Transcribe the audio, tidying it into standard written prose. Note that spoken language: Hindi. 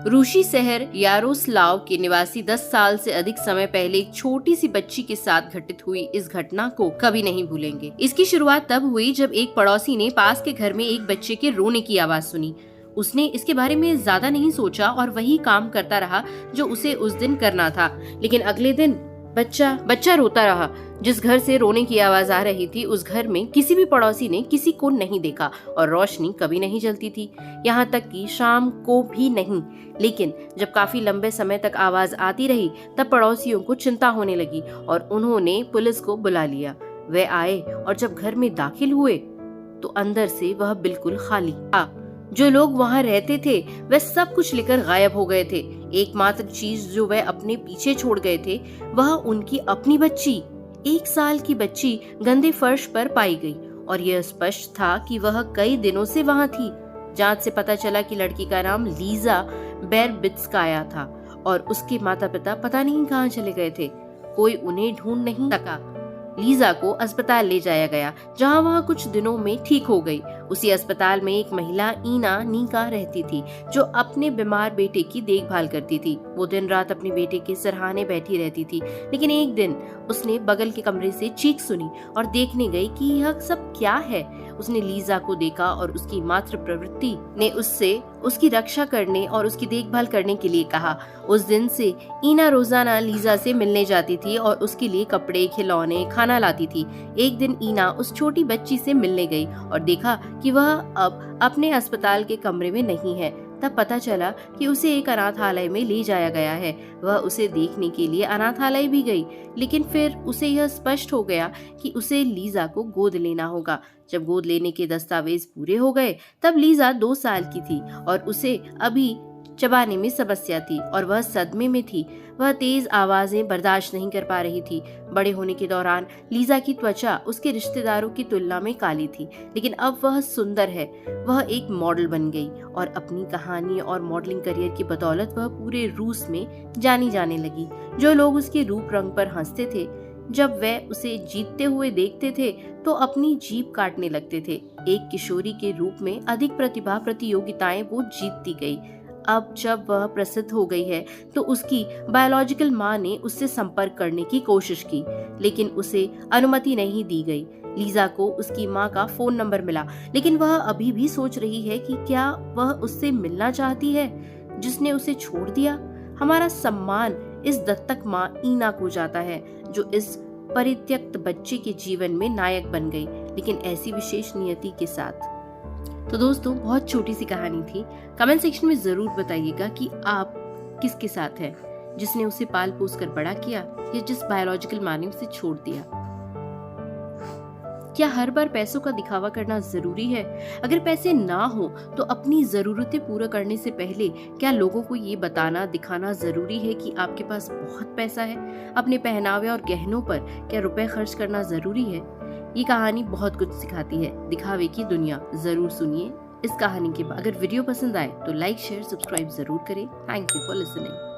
रूसी शहर यारोस्लाव के निवासी 10 साल से अधिक समय पहले एक छोटी सी बच्ची के साथ घटित हुई इस घटना को कभी नहीं भूलेंगे। इसकी शुरुआत तब हुई जब एक पड़ोसी ने पास के घर में एक बच्चे के रोने की आवाज सुनी। उसने इसके बारे में ज्यादा नहीं सोचा और वही काम करता रहा जो उसे उस दिन करना था। लेकिन अगले दिन बच्चा रोता रहा। जिस घर से रोने की आवाज आ रही थी उस घर में किसी भी पड़ोसी ने किसी को नहीं देखा और रोशनी कभी नहीं जलती थी, यहाँ तक कि शाम को भी नहीं। लेकिन जब काफी लंबे समय तक आवाज आती रही तब पड़ोसियों को चिंता होने लगी और उन्होंने पुलिस को बुला लिया। वे आए और जब घर में दाखिल हुए तो अंदर से वह बिल्कुल खाली था। जो लोग वहाँ रहते थे वे सब कुछ लेकर गायब हो गए थे। एकमात्र चीज जो वे अपने पीछे छोड़ गए थे वह उनकी अपनी बच्ची। 1 साल की बच्ची गंदे फर्श पर पाई गई और यह स्पष्ट था कि वह कई दिनों से वहाँ थी। जांच से पता चला कि लड़की का नाम लीजा बेरबित्स्काया था और उसके माता पिता पता नहीं कहाँ चले गए थे। कोई उन्हें ढूंढ नहीं सका। लीजा को अस्पताल ले जाया गया जहां वह कुछ दिनों में ठीक हो गई। उसी अस्पताल में एक महिला ईना नीका रहती थी जो अपने बीमार बेटे की देखभाल करती थी। वो दिन रात अपने बेटे के सिरहाने बैठी रहती थी। लेकिन एक दिन उसने बगल के कमरे से चीख सुनी और देखने गई कि यह सब क्या है। उसने लीजा को देखा और उसकी मातृ प्रवृत्ति ने उससे उसकी रक्षा करने और उसकी देखभाल करने के लिए कहा। उस दिन से ईना रोजाना लीजा से मिलने जाती थी और उसके लिए कपड़े, खिलौने, खाना लाती थी। एक दिन ईना उस छोटी बच्ची से मिलने गई और देखा कि वह अब अपने अस्पताल के कमरे में नहीं है। तब पता चला कि उसे एक अनाथालय में ले जाया गया है। वह उसे देखने के लिए अनाथालय भी गई, लेकिन फिर उसे यह स्पष्ट हो गया कि उसे लीजा को गोद लेना होगा। जब गोद लेने के दस्तावेज पूरे हो गए तब लीजा 2 साल की थी और उसे अभी चबाने में समस्या थी और वह सदमे में थी। वह तेज आवाजें बर्दाश्त नहीं कर पा रही थी। बड़े होने के दौरान लीजा की त्वचा उसके रिश्तेदारों की तुलना में काली थी, लेकिन अब वह सुंदर है। वह एक मॉडल बन गई और अपनी कहानी और मॉडलिंग करियर की बदौलत वह पूरे रूस में जानी जाने लगी। जो लोग उसके रूप रंग पर हंसते थे जब वे उसे जीतते हुए देखते थे तो अपनी जीभ काटने लगते थे। एक किशोरी के रूप में अधिक प्रतिभा प्रतियोगिताएं वो जीतती गई। अब जब वह प्रसिद्ध हो गई है तो उसकी बायोलॉजिकल माँ ने उससे संपर्क करने की कोशिश की, लेकिन उसे अनुमति नहीं दी गई। लीजा को उसकी माँ का फोन नंबर मिला, लेकिन वह अभी भी सोच रही है कि क्या वह उससे मिलना चाहती है जिसने उसे छोड़ दिया। हमारा सम्मान इस दत्तक माँ ईना को जाता है जो इस परित्यक्त बच्चे के जीवन में नायक बन गई, लेकिन ऐसी विशेष नियति के साथ। तो दोस्तों, बहुत छोटी सी कहानी थी। कमेंट सेक्शन में जरूर बताइएगा कि आप किसके साथ हैं, जिसने उसे पाल पोस कर बड़ा किया या जिस बायोलॉजिकल माँ ने उसे छोड़ दिया। क्या हर बार पैसों का दिखावा करना जरूरी है? अगर पैसे ना हो तो अपनी जरूरतें पूरा करने से पहले क्या लोगों को ये बताना दिखाना जरूरी है कि आपके पास बहुत पैसा है? अपने पहनावे और गहनों पर क्या रुपए खर्च करना जरूरी है? ये कहानी बहुत कुछ सिखाती है। दिखावे की दुनिया। जरूर सुनिए इस कहानी के बाद। अगर वीडियो पसंद आए तो लाइक, शेयर, सब्सक्राइब जरूर करें। Thank you for listening.